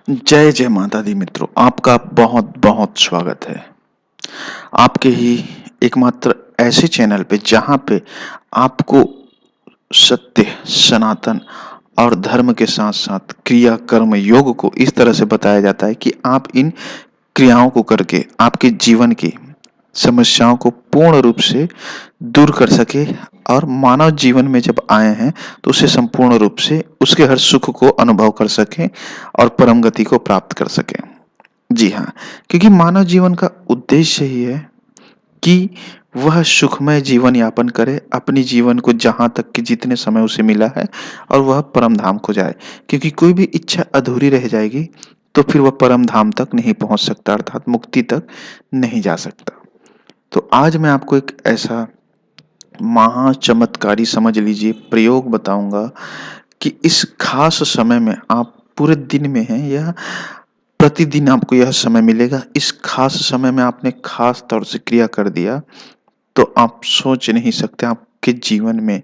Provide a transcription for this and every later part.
जय जय माता दी मित्रों, आपका बहुत बहुत स्वागत है आपके ही एकमात्र ऐसे चैनल पे जहाँ पे आपको सत्य, सनातन और धर्म के साथ साथ क्रिया कर्म योग को इस तरह से बताया जाता है कि आप इन क्रियाओं को करके आपके जीवन की समस्याओं को पूर्ण रूप से दूर कर सके और मानव जीवन में जब आए हैं तो उसे संपूर्ण रूप से उसके हर सुख को अनुभव कर सकें और परम गति को प्राप्त कर सकें। जी हाँ, क्योंकि मानव जीवन का उद्देश्य ही है कि वह सुखमय जीवन यापन करे, अपनी जीवन को जहाँ तक कि जितने समय उसे मिला है और वह परम धाम को जाए। क्योंकि कोई भी इच्छा अधूरी रह जाएगी तो फिर वह परम धाम तक नहीं पहुँच सकता, अर्थात मुक्ति तक नहीं जा सकता। तो आज मैं आपको एक ऐसा महाचमत्कारी समझ लीजिए प्रयोग बताऊँगा कि इस खास समय में आप पूरे दिन में हैं या प्रतिदिन आपको यह समय मिलेगा, इस खास समय में आपने खास तौर से क्रिया कर दिया, तो आप सोच नहीं सकते आपके जीवन में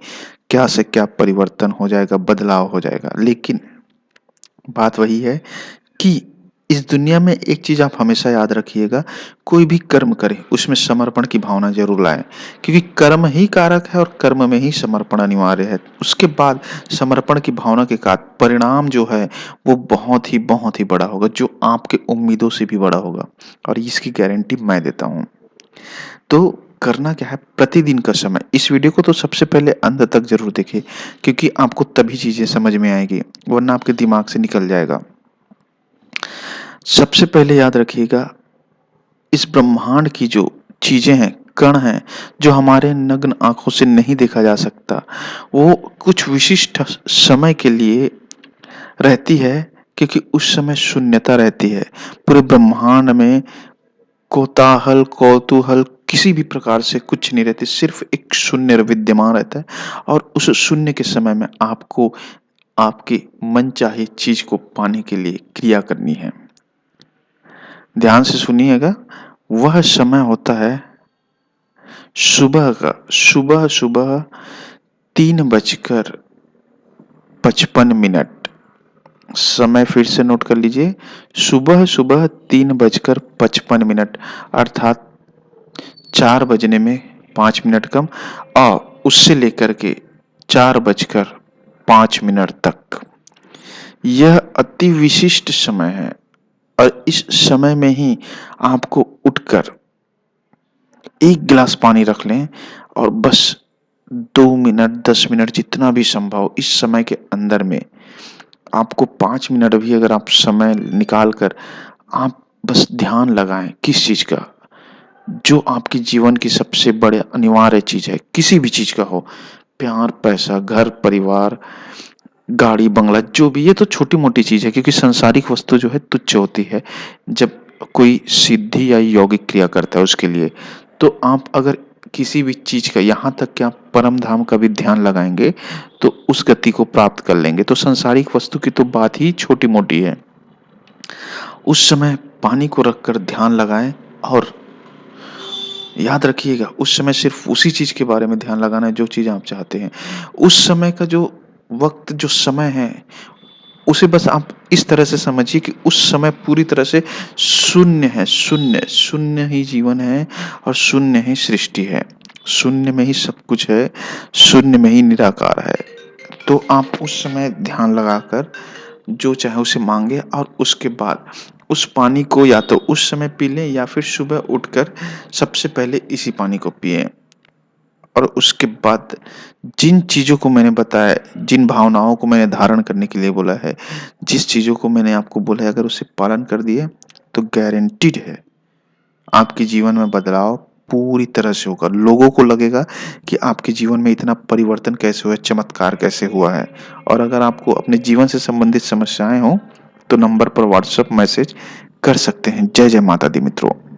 क्या से क्या परिवर्तन हो जाएगा, बदलाव हो जाएगा। लेकिन बात वही है कि इस दुनिया में एक चीज़ आप हमेशा याद रखिएगा, कोई भी कर्म करें, उसमें समर्पण की भावना ज़रूर लाएँ। क्योंकि कर्म ही कारक है और कर्म में ही समर्पण अनिवार्य है। उसके बाद समर्पण की भावना के कारण परिणाम जो है, वो बहुत ही बड़ा होगा, जो आपके उम्मीदों से भी बड़ा होगा और इसकी गारंटी मैं देता हूँ। तो करना क्या है, प्रतिदिन का समय इस वीडियो को तो सबसे पहले अंत तक ज़रूर देखिए, क्योंकि आपको तभी चीज़ें समझ में आएगी, वरना आपके दिमाग से निकल जाएगा। सबसे पहले याद रखिएगा, इस ब्रह्मांड की जो चीजें हैं, कण हैं, जो हमारे नग्न आंखों से नहीं देखा जा सकता, वो कुछ विशिष्ट समय के लिए रहती है। क्योंकि उस समय शून्यता रहती है। पूरे ब्रह्मांड में कोताहल कौतूहल किसी भी प्रकार से कुछ नहीं रहती, सिर्फ एक शून्य विद्यमान रहता है। और उस शून्य के समय में आपको आपकी मनचाही चीज को पाने के लिए क्रिया करनी है। ध्यान से सुनिएगा, वह समय होता है सुबह का, सुबह सुबह 3:55। समय फिर से नोट कर लीजिए, सुबह सुबह 3:55, अर्थात 4 बजने में 5 मिनट कम, और उससे लेकर के 4:05 तक यह अति विशिष्ट समय है। और इस समय में ही आपको उठकर एक गिलास पानी रख लें और बस 2 मिनट 10 मिनट जितना भी संभव इस समय के अंदर में आपको 5 मिनट भी अगर आप समय निकाल कर आप बस ध्यान लगाएं किस चीज का, जो आपके जीवन की सबसे बड़े अनिवार्य चीज है, किसी भी चीज का हो, प्यार, पैसा, घर परिवार, गाड़ी बंगला, जो भी, ये तो छोटी मोटी चीज है क्योंकि सांसारिक वस्तु जो है तुच्छ होती है जब कोई सिद्धि या यौगिक क्रिया करता है उसके लिए। तो आप अगर किसी भी चीज का, यहाँ तक कि आप परम धाम का भी ध्यान लगाएंगे तो उस गति को प्राप्त कर लेंगे। तो सांसारिक वस्तु की तो बात ही छोटी मोटी है। उस समय पानी को रखकर ध्यान लगाएं और याद रखिएगा, उस समय सिर्फ उसी चीज के बारे में ध्यान लगाना है जो चीज आप चाहते हैं। उस समय का जो वक्त, जो समय है, उसे बस आप इस तरह से समझिए कि उस समय पूरी तरह से शून्य है। शून्य शून्य ही जीवन है और शून्य ही सृष्टि है। शून्य में ही सब कुछ है, शून्य में ही निराकार है। तो आप उस समय ध्यान लगाकर जो चाहे उसे मांगे और उसके बाद उस पानी को या तो उस समय पी लें या फिर सुबह उठकर सबसे पहले इसी पानी को पिए। और उसके बाद जिन चीज़ों को मैंने बताया, जिन भावनाओं को मैंने धारण करने के लिए बोला है, जिस चीज़ों को मैंने आपको बोला है, अगर उसे पालन कर दिए तो गारंटीड है आपके जीवन में बदलाव पूरी तरह से होगा। लोगों को लगेगा कि आपके जीवन में इतना परिवर्तन कैसे हुआ है, चमत्कार कैसे हुआ है। और अगर आपको अपने जीवन से संबंधित समस्याएं हो तो नंबर पर व्हाट्सएप मैसेज कर सकते हैं। जय जय माता दी मित्रों।